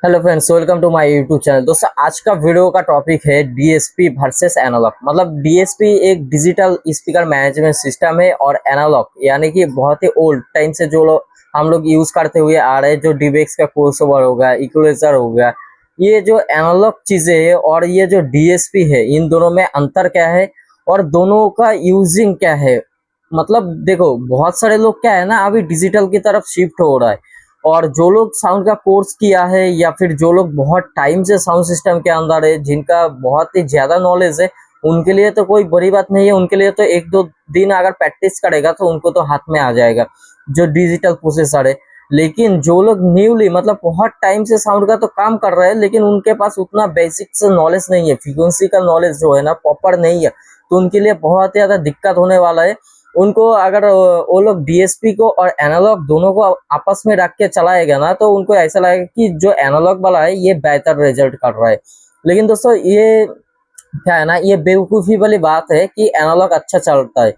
Hello friends, welcome to my YouTube channel. दोस्तों, आज का वीडियो का टॉपिक है डीएसपी वर्सेस एनालॉग। मतलब डीएसपी एक डिजिटल स्पीकर मैनेजमेंट सिस्टम है और एनालॉग यानी कि बहुत ही ओल्ड टाइम से जो लोग हम लोग यूज करते हुए आ रहे हैं, जो डीबेक्स का क्रॉसओवर हो गया, इक्वलाइजर हो गया, ये जो एनालॉग चीजें है और ये जो डीएसपी है, इन दोनों में अंतर क्या है और दोनों का यूजिंग क्या है। मतलब देखो, बहुत सारे लोग क्या है ना, अभी डिजिटल की तरफ शिफ्ट हो रहा है और जो लोग साउंड का कोर्स किया है या फिर जो लोग बहुत टाइम से साउंड सिस्टम के अंदर है, जिनका बहुत ही ज्यादा नॉलेज है, उनके लिए तो कोई बड़ी बात नहीं है। उनके लिए तो एक दो दिन अगर प्रैक्टिस करेगा तो उनको तो हाथ में आ जाएगा जो डिजिटल प्रोसेसर है। लेकिन जो लोग न्यूली मतलब बहुत टाइम से साउंड का तो काम कर रहे हैं, लेकिन उनके पास उतना बेसिक से नॉलेज नहीं है, फ्रीक्वेंसी का नॉलेज जो है ना प्रॉपर नहीं है, तो उनके लिए बहुत ज्यादा दिक्कत होने वाला है। उनको अगर वो लोग डीएसपी को और एनालॉग दोनों को आपस में रख के चलाएगा ना, तो उनको ऐसा लगेगा कि जो एनालॉग वाला है ये बेहतर रिजल्ट कर रहा है। लेकिन दोस्तों, ये क्या है ना, ये बेवकूफी वाली बात है कि एनालॉग अच्छा चलता है।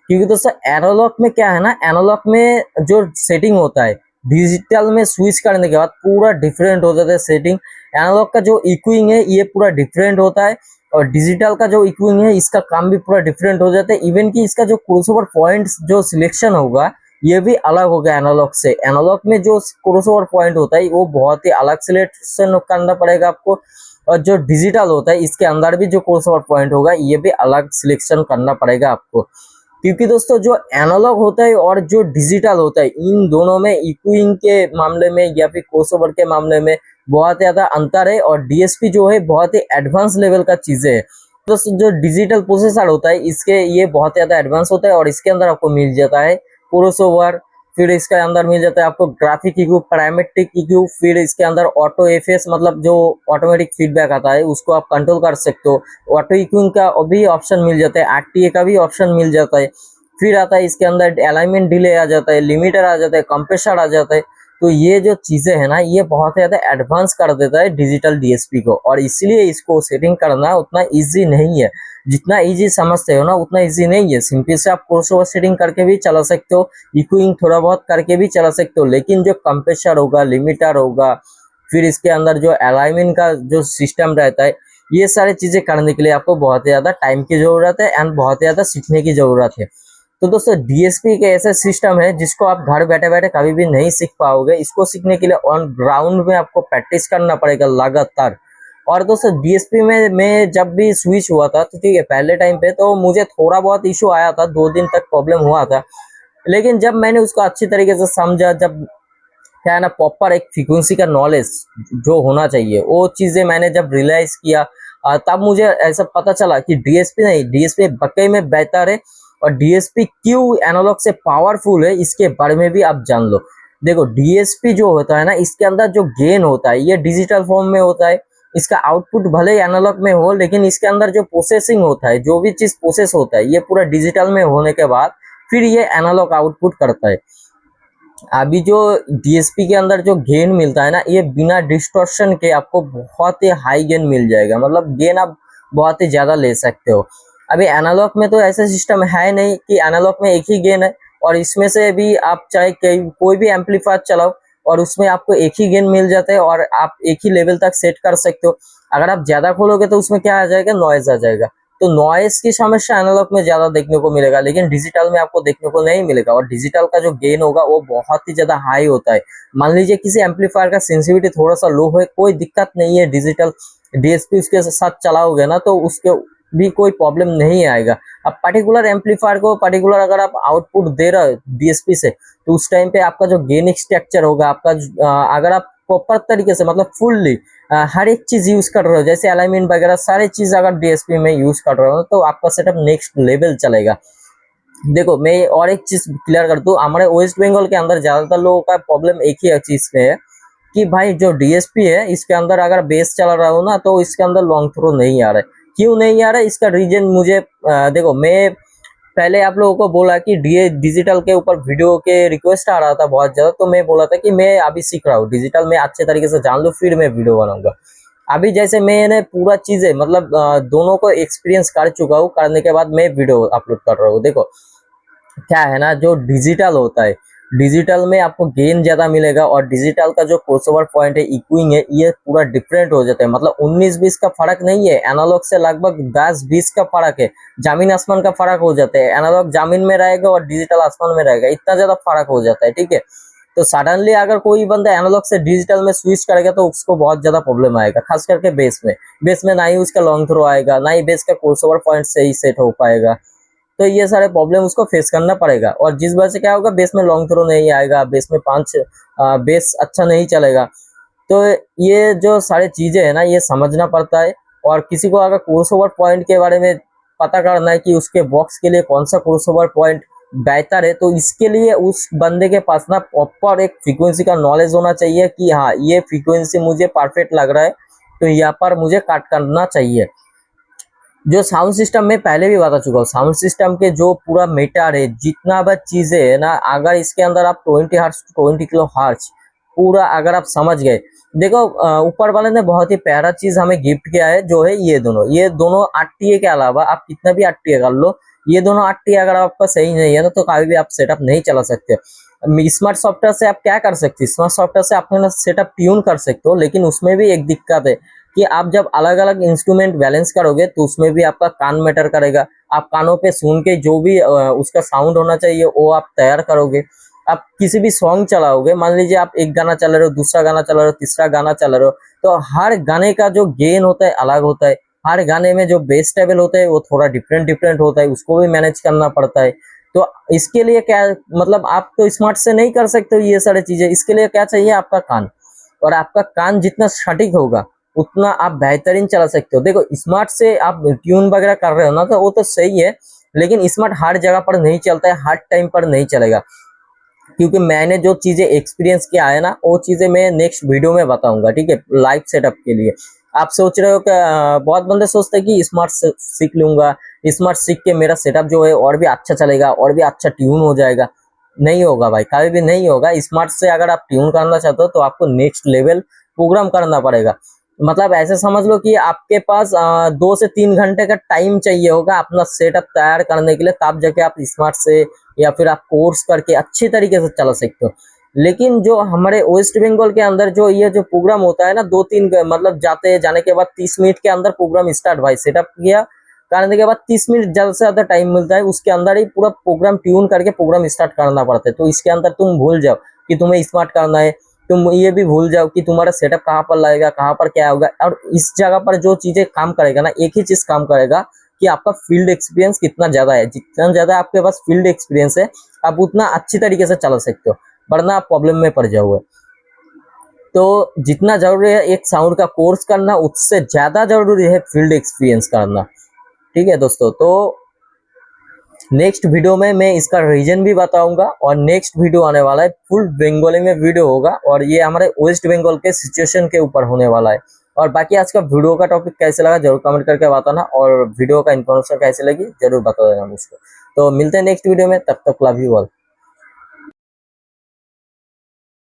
क्योंकि दोस्तों, एनालॉग में क्या है ना, एनालॉग में जो सेटिंग होता है डिजिटल में स्विच करने के बाद पूरा डिफरेंट हो जाता है सेटिंग। एनालॉग का जो इक्विंग है ये पूरा डिफरेंट होता है और डिजिटल का जो इक्विंग है इसका काम भी पूरा डिफरेंट हो जाता है। इवन कि इसका जो क्रॉसओवर पॉइंट्स जो सिलेक्शन होगा ये भी अलग होगा एनालॉग से। एनालॉग में जो क्रॉसओवर पॉइंट होता है वो बहुत ही अलग सिलेक्शन करना पड़ेगा आपको, और जो डिजिटल होता है इसके अंदर भी जो क्रॉसओवर पॉइंट होगा ये भी अलग सिलेक्शन करना पड़ेगा आपको। क्योंकि दोस्तों, जो एनालॉग होता है और जो डिजिटल होता है इन दोनों में इक्विंग के मामले में या फिर क्रॉसओवर के मामले में बहुत ज्यादा अंतर है। और डीएसपी जो है बहुत ही एडवांस लेवल का चीजें है। तो जो डिजिटल प्रोसेसर होता है इसके ये बहुत ज्यादा एडवांस होता है और इसके अंदर आपको मिल जाता है क्रॉसओवर, फिर इसके अंदर मिल जाता है आपको ग्राफिक इक्यू, पैरामेट्रिक इक्यू, फिर इसके अंदर ऑटो एफएस मतलब जो ऑटोमेटिक फीडबैक आता है उसको आप कंट्रोल कर सकते हो। ऑटो इक्यूइंग का भी ऑप्शन मिल जाता है, आरटीए का भी ऑप्शन मिल जाता है। फिर आता है इसके अंदर अलाइनमेंट डिले आ जाता है, लिमिटर आ जाता है, कंप्रेसर आ जाता है। तो ये जो चीजें है ना, ये बहुत ज्यादा एडवांस कर देता है डिजिटल डीएसपी को, और इसलिए इसको सेटिंग करना उतना इजी नहीं है। जितना इजी समझते हो ना उतना इजी नहीं है। सिंपल से आप क्रॉसओवर सेटिंग करके भी चला सकते हो, इक्विंग थोड़ा बहुत करके भी चला सकते हो, लेकिन जो कंप्रेसर होगा, लिमिटर होगा, फिर इसके अंदर जो अलाइनमेंट का जो सिस्टम रहता है, ये सारी चीजें करने के लिए आपको बहुत ज्यादा टाइम की जरूरत है एंड बहुत ज्यादा सीखने की जरूरत है। तो दोस्तों, डीएसपी के ऐसा सिस्टम है जिसको आप घर बैठे बैठे कभी भी नहीं सीख पाओगे। इसको सीखने के लिए ऑन ग्राउंड में आपको प्रैक्टिस करना पड़ेगा लगातार। और दोस्तों, डीएसपी में मैं जब भी स्विच हुआ था तो ठीक है, पहले टाइम पे तो मुझे थोड़ा बहुत इशू आया था, 2 दिन तक प्रॉब्लम हुआ था। लेकिन जब मैंने उसको अच्छी तरीके से समझा, जब क्या है ना, प्रॉपर एक फ्रीक्वेंसी का नॉलेज जो होना चाहिए वो चीजें मैंने जब रियलाइज किया, तब मुझे ऐसा पता चला कि डीएसपी नहीं, डीएसपी वाकई में बेहतर है। और डीएसपी क्यों एनालॉग से पावरफुल है इसके बारे में भी आप जान लो। देखो, डीएसपी जो होता है ना, इसके अंदर जो गेन होता है ये डिजिटल फॉर्म में होता है। इसका आउटपुट भले ही एनालॉग में हो, लेकिन इसके अंदर जो प्रोसेसिंग होता है, जो भी चीज प्रोसेस होता है, ये पूरा डिजिटल में होने के बाद फिर ये एनालॉग आउटपुट करता है। अभी जो डीएसपी के अंदर जो गेन मिलता है ना, ये बिना डिस्टॉर्शन के आपको बहुत ही हाई गेन मिल जाएगा। मतलब गेन आप बहुत ही ज्यादा ले सकते हो। अभी एनालॉग में तो ऐसा सिस्टम है नहीं कि एनालॉग में एक ही गेन है और इसमें से भी आप चाहे कोई भी एम्पलीफायर चलाओ और उसमें आपको एक ही गेन मिल जाता है और आप एक ही लेवल तक सेट कर सकते हो। अगर आप ज्यादा खोलोगे तो उसमें क्या आ जाएगा, नॉइज आ जाएगा। तो नॉइस की समस्या एनालॉग में ज्यादा देखने को मिलेगा, लेकिन डिजिटल में आपको देखने को नहीं मिलेगा। और डिजिटल का जो गेन होगा वो बहुत ही ज्यादा हाई होता है। मान लीजिए किसी एम्पलीफायर का सेंसिटिविटी थोड़ा सा लो है, कोई दिक्कत नहीं है, डिजिटल डीएसपी उसके साथ चलाओगे ना तो उसके भी कोई प्रॉब्लम नहीं आएगा। अब पर्टिकुलर एम्पलीफायर को पर्टिकुलर अगर आप आउटपुट दे रहे हो डीएसपी से, तो उस टाइम पे आपका जो गेनिंग स्ट्रक्चर होगा आपका, अगर आप प्रॉपर तरीके से मतलब फुल्ली हर एक चीज यूज कर रहे हो, जैसे अलाइनमेंट वगैरह सारी चीज अगर डीएसपी में यूज कर रहे हो, तो आपका सेटअप नेक्स्ट लेवल चलेगा। देखो, मैं और एक चीज क्लियर कर दूं, हमारे वेस्ट बंगाल के अंदर ज्यादातर लोगों का प्रॉब्लम एक ही चीज पे है कि भाई जो डीएसपी है इसके अंदर अगर बेस चला रहा हो ना तो इसके अंदर लॉन्ग थ्रो नहीं आ रहा है। क्यों नहीं आ रहा है, इसका रीजन मुझे देखो, मैं पहले आप लोगों को बोला कि डिजिटल के ऊपर वीडियो के रिक्वेस्ट आ रहा था बहुत ज्यादा, तो मैं बोला था कि मैं अभी सीख रहा हूँ डिजिटल में, अच्छे तरीके से जान लो फिर मैं वीडियो बनाऊंगा। अभी जैसे मैंने पूरा चीजें मतलब दोनों को एक्सपीरियंस कर चुका हूँ, करने के बाद मैं वीडियो अपलोड कर रहा हूँ। देखो क्या है ना, जो डिजिटल होता है डिजिटल में आपको गेन ज्यादा मिलेगा और डिजिटल का जो क्रॉसओवर पॉइंट है, इक्विंग है, ये पूरा डिफरेंट हो जाता है। मतलब 19-20 का फर्क नहीं है, एनालॉग से लगभग 10-20 का फर्क है, जमीन आसमान का फर्क हो जाता है। एनालॉग जमीन में रहेगा और डिजिटल आसमान में रहेगा, इतना ज्यादा फर्क हो जाता है, ठीक है। तो सडनली अगर कोई बंदा एनालॉग से डिजिटल में स्विच करेगा तो उसको बहुत ज्यादा प्रॉब्लम आएगा, खास करके बेस में ना ही उसका लॉन्ग थ्रो आएगा, ना ही बेस का क्रॉसओवर पॉइंट सही सेट हो पाएगा। तो ये सारे प्रॉब्लम उसको फेस करना पड़ेगा। और जिस वजह से क्या होगा, बेस में लॉन्ग थ्रो नहीं आएगा, बेस में बेस अच्छा नहीं चलेगा। तो ये जो सारी चीजें है ना, ये समझना पड़ता है। और किसी को अगर क्रॉसओवर पॉइंट के बारे में पता करना है कि उसके बॉक्स के लिए कौन सा क्रॉसओवर पॉइंट बेहतर है, तो इसके लिए उस बंदे के पास ना प्रॉपर एक फ्रीक्वेंसी का नॉलेज होना चाहिए कि हाँ, ये फ्रीक्वेंसी मुझे परफेक्ट लग रहा है, तो यहाँ पर मुझे कट करना चाहिए। जो साउंड सिस्टम में पहले भी बता चुका हूँ, साउंड सिस्टम के जो पूरा मीटर है, जितना भी चीजें है ना, अगर इसके अंदर आप 20 हर्ट्ज 20 किलो हर्ट्ज पूरा अगर आप समझ गए, देखो ऊपर वाले ने बहुत ही प्यारा चीज हमें गिफ्ट किया है, जो है ये दोनों आरटीए के अलावा आप कितना भी आरटीए कर लो, ये दोनों आरटीए अगर आपका सही नहीं है ना, तो कभी भी आप सेटअप नहीं चला सकते। स्मार्ट सॉफ्टवेयर से आप क्या कर सकते, स्मार्ट सॉफ्टवेयर से आप अपना सेटअप ट्यून कर सकते हो, लेकिन उसमें भी एक दिक्कत है कि आप जब अलग अलग इंस्ट्रूमेंट बैलेंस करोगे तो उसमें भी आपका कान मैटर करेगा। आप कानों पे सुन के जो भी उसका साउंड होना चाहिए वो आप तैयार करोगे। आप किसी भी सॉन्ग चलाओगे, मान लीजिए आप एक गाना चला रहे हो, दूसरा गाना चला रहे हो, तीसरा गाना चला रहे हो, तो हर गाने का जो गेन होता है अलग होता है, हर गाने में जो बेस टेबल होता है वो थोड़ा डिफरेंट डिफरेंट होता है, उसको भी मैनेज करना पड़ता है। तो इसके लिए क्या, मतलब आप तो स्मार्ट से नहीं कर सकते हो ये सारी चीजें, इसके लिए क्या चाहिए, आपका कान। और आपका कान जितना सटीक होगा उतना आप बेहतरीन चला सकते हो। देखो स्मार्ट से आप ट्यून वगैरह कर रहे हो ना, तो वो तो सही है, लेकिन स्मार्ट हर जगह पर नहीं चलता है, हर टाइम पर नहीं चलेगा। क्योंकि मैंने जो चीजें एक्सपीरियंस किया है ना, वो चीजें मैं नेक्स्ट वीडियो में बताऊंगा, ठीक है, लाइव सेटअप के लिए। आप सोच रहे हो कि बहुत बंदे सोचते हैं कि स्मार्ट सीख लूंगा, स्मार्ट सीख के मेरा सेटअप जो है और भी अच्छा चलेगा, और भी अच्छा ट्यून हो जाएगा। नहीं होगा भाई, कभी भी नहीं होगा। स्मार्ट से अगर आप ट्यून करना चाहते हो तो आपको नेक्स्ट लेवल प्रोग्राम करना पड़ेगा। मतलब ऐसे समझ लो कि आपके पास 2 से 3 घंटे का टाइम चाहिए होगा अपना सेटअप तैयार करने के लिए, तब जाके आप स्मार्ट से या फिर आप कोर्स करके अच्छी तरीके से चला सकते हो। लेकिन जो हमारे वेस्ट बंगाल के अंदर जो ये जो प्रोग्राम होता है ना, 2-3 मतलब जाने के बाद 30 मिनट के अंदर प्रोग्राम स्टार्ट, भाई सेटअप किया करने के बाद 30 मिनट ज्यादा से ज्यादा टाइम मिलता है, उसके अंदर ही पूरा प्रोग्राम ट्यून करके प्रोग्राम स्टार्ट करना पड़ता है। तो इसके अंदर तुम भूल जाओ कि तुम्हें स्मार्ट करना है, तुम ये भी भूल जाओ कि तुम्हारा सेटअप कहाँ पर लगेगा, कहाँ पर क्या होगा। और इस जगह पर जो चीजें काम करेगा ना, एक ही चीज काम करेगा कि आपका फील्ड एक्सपीरियंस कितना ज्यादा है। जितना ज्यादा आपके पास फील्ड एक्सपीरियंस है, आप उतना अच्छी तरीके से चला सकते हो, वरना आप प्रॉब्लम में पड़ जाओगे। तो जितना जरूरी है एक साउंड का कोर्स करना, उससे ज्यादा जरूरी है फील्ड एक्सपीरियंस करना, ठीक है दोस्तों। तो नेक्स्ट वीडियो में मैं इसका रीजन भी बताऊंगा, और नेक्स्ट वीडियो आने वाला है फुल बंगाली में वीडियो होगा, और ये हमारे वेस्ट बंगाल के सिचुएशन के ऊपर होने वाला है। और बाकी आज का वीडियो का टॉपिक कैसे लगा जरूर कमेंट करके बताना, और वीडियो का इन्फॉर्मेशन कैसे लगी जरूर बता देना मुझको। तो मिलते हैं नेक्स्ट वीडियो में, तब तक लव यू ऑल।